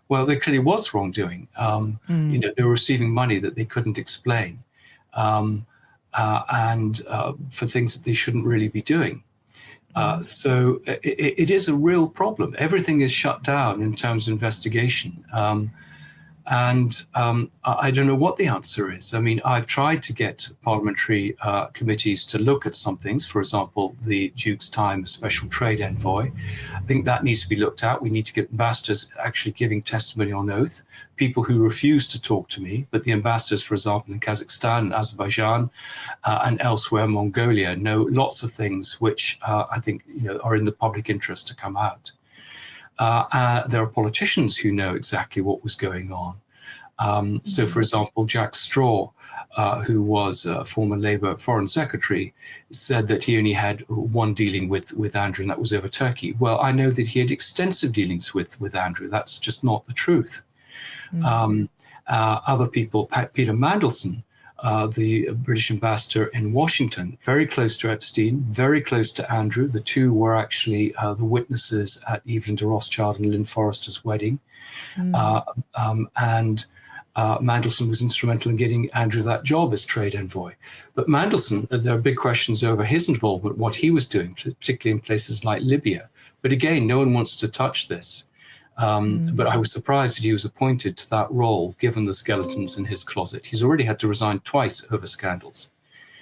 Well, there clearly was wrongdoing. They were receiving money that they couldn't explain, and for things that they shouldn't really be doing. So it is a real problem. Everything is shut down in terms of investigation. I don't know what the answer is. I mean, I've tried to get parliamentary committees to look at some things. For example, the Duke's time special trade envoy. I think that needs to be looked at. We need to get ambassadors actually giving testimony on oath, people who refuse to talk to me. But the ambassadors, for example, in Kazakhstan, Azerbaijan, and elsewhere, Mongolia, know lots of things which I think are in the public interest to come out. There are politicians who know exactly what was going on. So, for example, Jack Straw, who was a former Labour Foreign Secretary, said that he only had one dealing with Andrew, and that was over Turkey. Well, I know that he had extensive dealings with Andrew. That's just not the truth. Other people, Peter Mandelson, the British ambassador in Washington, very close to Epstein, very close to Andrew. The two were actually the witnesses at Evelyn de Rothschild and Lynn Forrester's wedding. Mandelson was instrumental in getting Andrew that job as trade envoy. But Mandelson, there are big questions over his involvement, what he was doing, particularly in places like Libya. But again, no one wants to touch this. But I was surprised that he was appointed to that role, given the skeletons in his closet. He's already had to resign twice over scandals.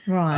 Right.